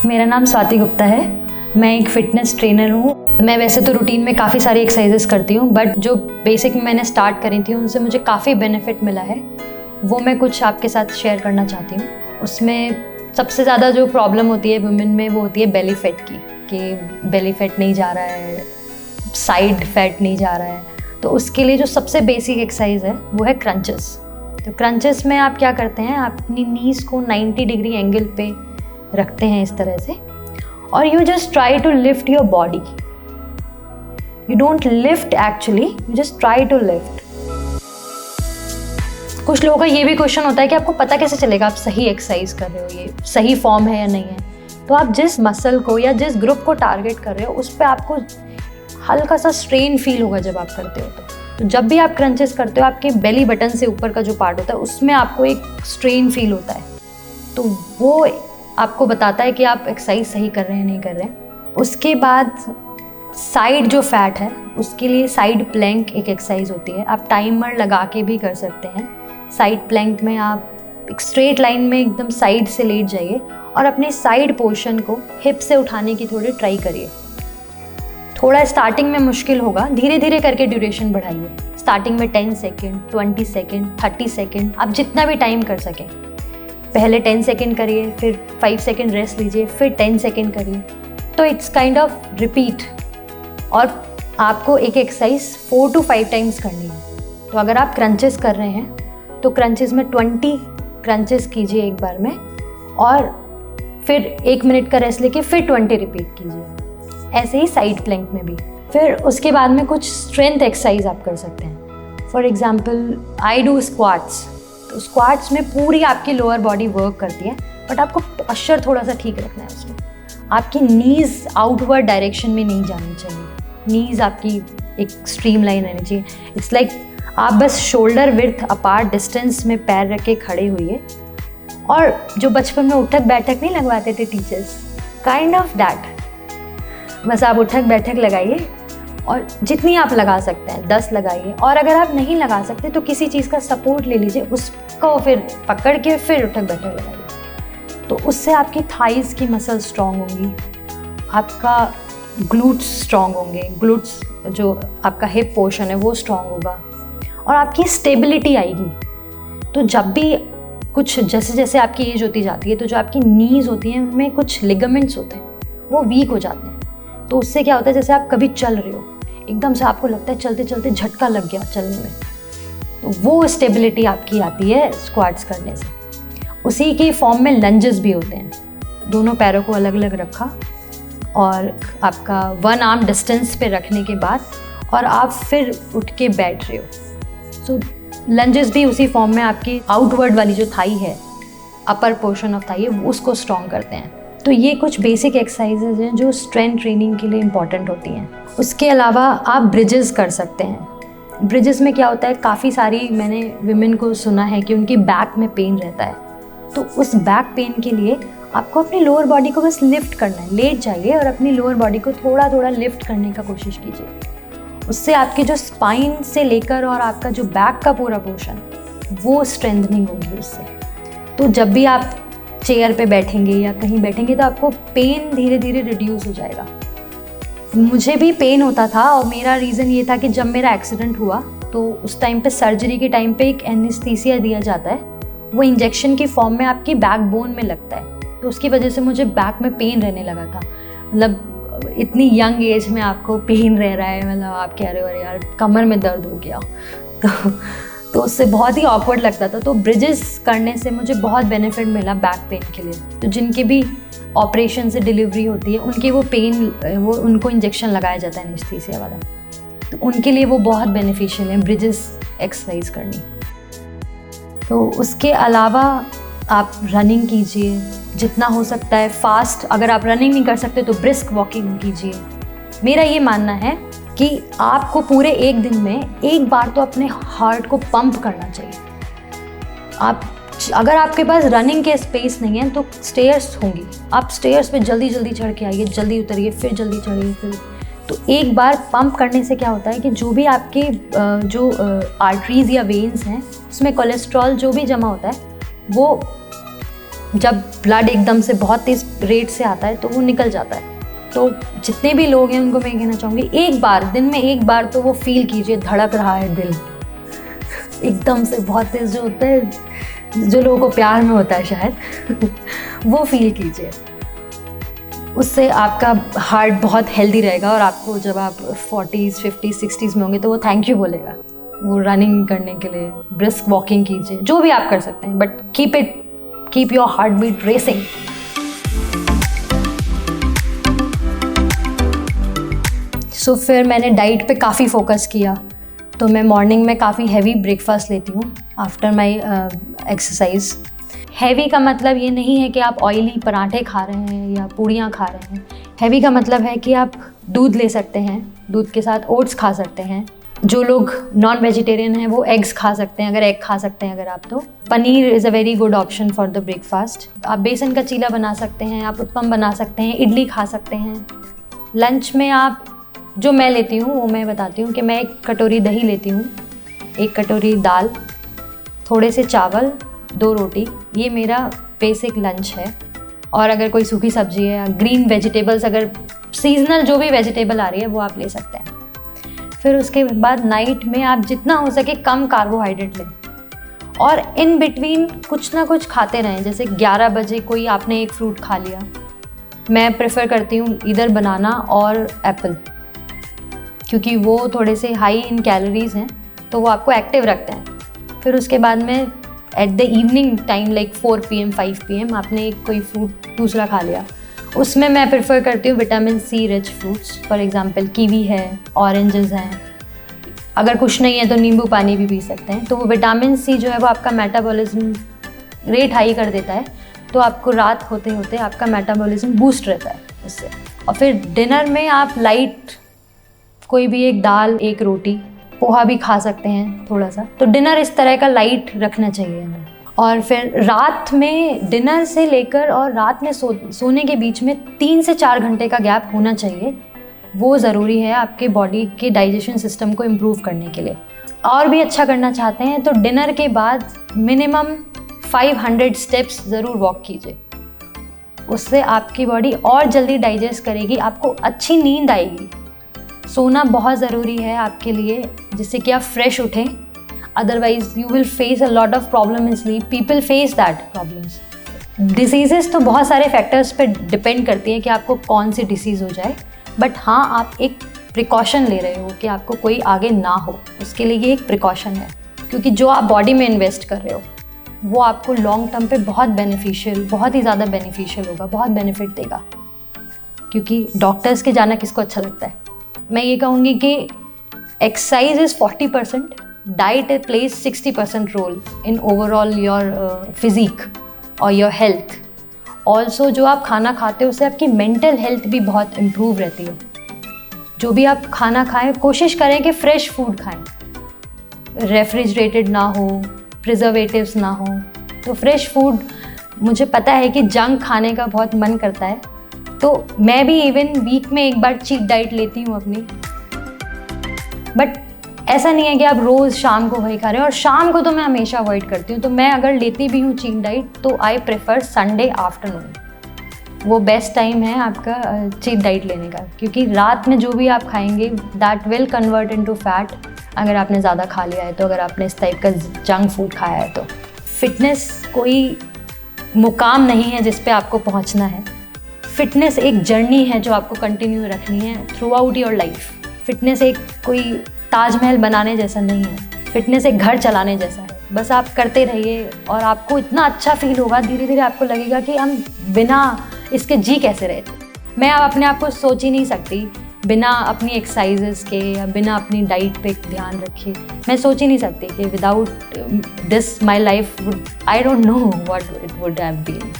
मेरा नाम स्वाति गुप्ता है। मैं एक फ़िटनेस ट्रेनर हूँ। मैं वैसे तो रूटीन में काफ़ी सारी एक्सरसाइजेस करती हूँ, बट जो बेसिक मैंने स्टार्ट करी थी उनसे मुझे काफ़ी बेनिफिट मिला है, वो मैं कुछ आपके साथ शेयर करना चाहती हूँ। उसमें सबसे ज़्यादा जो प्रॉब्लम होती है वुमेन में वो होती है बेली फैट की, कि बेली फैट नहीं जा रहा है, साइड फैट नहीं जा रहा है। तो उसके लिए जो सबसे बेसिक एक्सरसाइज है वो है क्रंचेस। तो क्रंचेस में आप क्या करते हैं, आप अपनी नीज़ को 90 डिग्री एंगल पे रखते हैं इस तरह से, और you just try to lift your body. You don't lift actually, you just try to lift. कुछ लोगों का ये भी क्वेश्चन होता है कि आपको पता कैसे चलेगा आप सही एक्सरसाइज कर रहे हो, ये सही फॉर्म है या नहीं है। तो आप जिस मसल को या जिस ग्रुप को टारगेट कर रहे हो उस पर आपको हल्का सा स्ट्रेन फील होगा जब आप करते हो। तो जब भी आप क्रंचेस करते हो, आपके बेली बटन से ऊपर का जो पार्ट होता है उसमें आपको एक स्ट्रेन फील होता है। तो वो आपको बताता है कि आप एक्सरसाइज सही कर रहे हैं नहीं कर रहे हैं। उसके बाद साइड जो फैट है उसके लिए साइड प्लैंक एक एक्सरसाइज होती है। आप टाइमर लगा के भी कर सकते हैं। साइड प्लैंक में आप एक स्ट्रेट लाइन में एकदम साइड से लेट जाइए और अपने साइड पोर्शन को हिप से उठाने की थोड़ी ट्राई करिए। थोड़ा स्टार्टिंग में मुश्किल होगा, धीरे धीरे करके ड्यूरेशन बढ़ाइए। स्टार्टिंग में 10 सेकेंड, 20 सेकेंड, 30 सेकेंड, आप जितना भी टाइम कर सकें। पहले 10 सेकेंड करिए, फिर 5 सेकेंड रेस्ट लीजिए, फिर 10 सेकेंड करिए। तो इट्स काइंड ऑफ रिपीट, और आपको एक एक्सरसाइज 4 to 5 टाइम्स करनी है। तो अगर आप क्रंचेस कर रहे हैं तो क्रंचेस में 20 क्रंचेस कीजिए एक बार में, और फिर 1 मिनट का रेस्ट लेके फिर 20 रिपीट कीजिए। ऐसे ही साइड प्लैंक में भी। फिर उसके बाद में कुछ स्ट्रेंथ एक्सरसाइज आप कर सकते हैं। For example I do squats. तो स्क्वाट्स में पूरी आपकी लोअर बॉडी वर्क करती है, बट आपको पोस्चर थोड़ा सा ठीक रखना है उसमें। आपकी नीज़ आउटवर्ड डायरेक्शन में नहीं जानी चाहिए, नीज़ आपकी एक स्ट्रीम लाइन रहनी चाहिए। इट्स लाइक आप बस शोल्डर विड्थ अपार्ट डिस्टेंस में पैर रख के खड़े हुए, और जो बचपन में उठक बैठक नहीं लगवाते थे टीचर्स, काइंड ऑफ दैट। बस आप उठक बैठक लगाइए, और जितनी आप लगा सकते हैं 10 लगाइए, और अगर आप नहीं लगा सकते तो किसी चीज़ का सपोर्ट ले लीजिए, उसको फिर पकड़ के फिर उठक बैठक लगाइए। तो उससे आपकी थाइज़ की मसल स्ट्रॉन्ग होंगी, आपका ग्लूट्स स्ट्रॉन्ग होंगे, ग्लूट्स जो आपका हिप पोर्शन है वो स्ट्रॉन्ग होगा, और आपकी स्टेबिलिटी आएगी। तो जब भी कुछ जैसे जैसे आपकी एज होती जाती है तो जो आपकी नीज़ होती हैं उनमें कुछ लिगामेंट्स होते हैं वो वीक हो जाते हैं। तो उससे क्या होता है, जैसे आप कभी चल रहे हो, एकदम से आपको लगता है चलते चलते झटका लग गया चलने में, तो वो स्टेबिलिटी आपकी आती है स्क्वाट्स करने से। उसी की फॉर्म में लंजेस भी होते हैं। दोनों पैरों को अलग अलग रखा और आपका 1 आर्म डिस्टेंस पे रखने के बाद, और आप फिर उठ के बैठ रहे हो। सो लंजेस भी उसी फॉर्म में आपकी आउटवर्ड वाली जो थाई है, अपर पोर्शन ऑफ थाई है, उसको स्ट्रॉन्ग करते हैं। तो ये कुछ बेसिक एक्सरसाइजेज हैं जो स्ट्रेंथ ट्रेनिंग के लिए इम्पॉर्टेंट होती हैं। उसके अलावा आप ब्रिजेस कर सकते हैं। ब्रिजेस में क्या होता है, काफ़ी सारी मैंने विमेन को सुना है कि उनकी बैक में पेन रहता है। तो उस बैक पेन के लिए आपको अपनी लोअर बॉडी को बस लिफ्ट करना है। लेट जाइए और अपनी लोअर बॉडी को थोड़ा थोड़ा लिफ्ट करने का कोशिश कीजिए। उससे आपके जो स्पाइन से लेकर और आपका जो बैक का पूरा पोर्शन, वो स्ट्रेंथनिंग होगी उससे। तो जब भी आप चेयर पे बैठेंगे या कहीं बैठेंगे तो आपको पेन धीरे धीरे रिड्यूस हो जाएगा। मुझे भी पेन होता था, और मेरा रीज़न ये था कि जब मेरा एक्सीडेंट हुआ तो उस टाइम पे सर्जरी के टाइम पे एक एनेस्थीसिया दिया जाता है, वो इंजेक्शन की फॉर्म में आपकी बैकबोन में लगता है। तो उसकी वजह से मुझे बैक में पेन रहने लगा था। मतलब इतनी यंग एज में आपको पेन रह रहा है, मतलब आप कह रहे हो अरे यार कमर में दर्द हो गया, तो उससे बहुत ही ऑकवर्ड लगता था। तो ब्रिजेस करने से मुझे बहुत बेनिफिट मिला बैक पेन के लिए। तो जिनके भी ऑपरेशन से डिलीवरी होती है उनके वो पेन, वो उनको इंजेक्शन लगाया जाता है एनेस्थीसिया वाला, तो उनके लिए वो बहुत बेनिफिशियल है ब्रिजेस एक्सरसाइज करनी। तो उसके अलावा आप रनिंग कीजिए जितना हो सकता है फास्ट। अगर आप रनिंग नहीं कर सकते तो ब्रिस्क वॉकिंग कीजिए। मेरा ये मानना है कि आपको पूरे एक दिन में एक बार तो अपने हार्ट को पंप करना चाहिए। अगर आपके पास रनिंग के स्पेस नहीं है तो स्टेयर्स होंगी, आप स्टेयर्स पे जल्दी जल्दी चढ़ के आइए, जल्दी उतरिए, फिर जल्दी चढ़िए। फिर तो एक बार पंप करने से क्या होता है कि जो भी आपके जो आर्टरीज़ या वेन्स हैं उसमें कोलेस्ट्रॉल जो भी जमा होता है वो जब ब्लड एकदम से बहुत तेज़ रेट से आता है तो वो निकल जाता है। तो जितने भी लोग हैं उनको मैं कहना चाहूँगी, एक बार दिन में एक बार तो वो फील कीजिए धड़क रहा है दिल एकदम से बहुत तेज़, जो होता है, जो लोगों को प्यार में होता है शायद वो फील कीजिए। उससे आपका हार्ट बहुत हेल्दी रहेगा और आपको जब आप 40s 50s 60s में होंगे तो वो थैंक यू बोलेगा। वो रनिंग करने के लिए ब्रिस्क वॉकिंग कीजिए, जो भी आप कर सकते हैं, but keep your heart beat racing. So फिर मैंने डाइट पे काफ़ी फोकस किया। तो मैं मॉर्निंग में काफ़ी हैवी ब्रेकफास्ट लेती हूँ आफ्टर माई एक्सरसाइज। हैवी का मतलब ये नहीं है कि आप ऑयली पराठे खा रहे हैं या पूड़ियाँ खा रहे हैं। हैवी का मतलब है कि आप दूध ले सकते हैं, दूध के साथ ओट्स खा सकते हैं। जो लोग नॉन वेजिटेरियन हैं वो एग्स खा सकते हैं, अगर एग खा सकते हैं अगर आप, तो paneer is a very good option for the breakfast. आप बेसन का चीला बना सकते हैं, आप उत्पम बना सकते हैं, इडली खा सकते हैं। लंच में आप, जो मैं लेती हूँ वो मैं बताती हूँ कि मैं 1 कटोरी दही लेती हूँ, 1 कटोरी दाल, थोड़े से चावल, 2 रोटी, ये मेरा बेसिक लंच है। और अगर कोई सूखी सब्जी है या ग्रीन वेजिटेबल्स, अगर सीजनल जो भी वेजिटेबल आ रही है वो आप ले सकते हैं। फिर उसके बाद नाइट में आप जितना हो सके कम कार्बोहाइड्रेट लें और इन बिटवीन कुछ ना कुछ खाते रहें। जैसे 11 बजे कोई आपने एक फ्रूट खा लिया, मैं प्रेफर करती हूँ इधर बनाना और एप्पल, क्योंकि वो थोड़े से हाई इन कैलोरीज़ हैं तो वो आपको एक्टिव रखते हैं। फिर उसके बाद में at the evening time like 4 PM 5 PM आपने एक कोई फ्रूट दूसरा खा लिया, उसमें मैं प्रेफर करती हूँ vitamin C rich fruits. For example kiwi है, ऑरेंजेस हैं, अगर कुछ नहीं है तो नींबू पानी भी पी सकते हैं। तो वो विटामिन सी जो है वो आपका मेटाबॉलिज्म रेट हाई कर देता है, तो आपको रात होते होते आपका मेटाबॉलिज्म बूस्ट रहता है उससे। और फिर डिनर में आप लाइट कोई भी एक दाल, 1 रोटी, पोहा भी खा सकते हैं थोड़ा सा। तो डिनर इस तरह का लाइट रखना चाहिए हमें। और फिर रात में डिनर से लेकर और रात में सोने के बीच में 3 से 4 घंटे का गैप होना चाहिए। वो ज़रूरी है आपके बॉडी के डाइजेशन सिस्टम को इम्प्रूव करने के लिए। और भी अच्छा करना चाहते हैं तो डिनर के बाद मिनिमम 500 स्टेप्स ज़रूर वॉक कीजिए। उससे आपकी बॉडी और जल्दी डाइजेस्ट करेगी, आपको अच्छी नींद आएगी। सोना बहुत ज़रूरी है आपके लिए, जिससे कि आप फ्रेश उठें। Otherwise you will face a lot of problem in sleep, people face that problems. Diseases तो बहुत सारे फैक्टर्स पे डिपेंड करती हैं कि आपको कौन सी डिसीज़ हो जाए, बट हाँ आप एक प्रिकॉशन ले रहे हो कि आपको कोई आगे ना हो, उसके लिए ये एक प्रिकॉशन है। क्योंकि जो आप बॉडी में इन्वेस्ट कर रहे हो वो आपको लॉन्ग टर्म पे बहुत बेनिफिशियल, बहुत ही ज़्यादा बेनिफिशियल होगा, बहुत बेनिफिट देगा। क्योंकि डॉक्टर्स के जाना किसको अच्छा लगता है। मैं ये कहूँगी कि exercise is 40%, diet plays 60% role in overall your physique और योर हेल्थ। ऑल्सो जो आप खाना खाते हो उससे आपकी मेंटल हेल्थ भी बहुत इम्प्रूव रहती है। जो भी आप खाना खाएं कोशिश करें कि फ्रेश फूड खाएं, रेफ्रिजरेटेड ना हो, प्रिजर्वेटिव्स ना हो। तो फ्रेश फूड, मुझे पता है कि जंक खाने का बहुत मन करता है, तो मैं भी इवन वीक में एक बार चीट डाइट लेती हूँ अपनी। बट ऐसा नहीं है कि आप रोज़ शाम को वही खा रहे हैं, और शाम को तो मैं हमेशा अवॉइड करती हूँ। तो मैं अगर लेती भी हूँ चीट डाइट तो आई प्रेफर संडे आफ्टरनून। वो बेस्ट टाइम है आपका चीट डाइट लेने का, क्योंकि रात में जो भी आप खाएंगे that will convert into fat अगर आपने ज़्यादा खा लिया है, तो अगर आपने इस टाइप का जंक फूड खाया है। तो फिटनेस कोई मुकाम नहीं है जिस पे आपको पहुंचना है। फिटनेस एक जर्नी है जो आपको कंटिन्यू रखनी है through out your life. Fitness एक कोई ताजमहल बनाने जैसा नहीं है, फिटनेस एक घर चलाने जैसा है। बस आप करते रहिए और आपको इतना अच्छा फील होगा, धीरे धीरे आपको लगेगा कि हम बिना इसके जी कैसे रहे थे। मैं अब अपने आप को सोच ही नहीं सकती बिना अपनी एक्सरसाइजेस के या बिना अपनी डाइट पे ध्यान रखे। मैं सोच ही नहीं सकती कि without this my life would, I don't know what it would have been.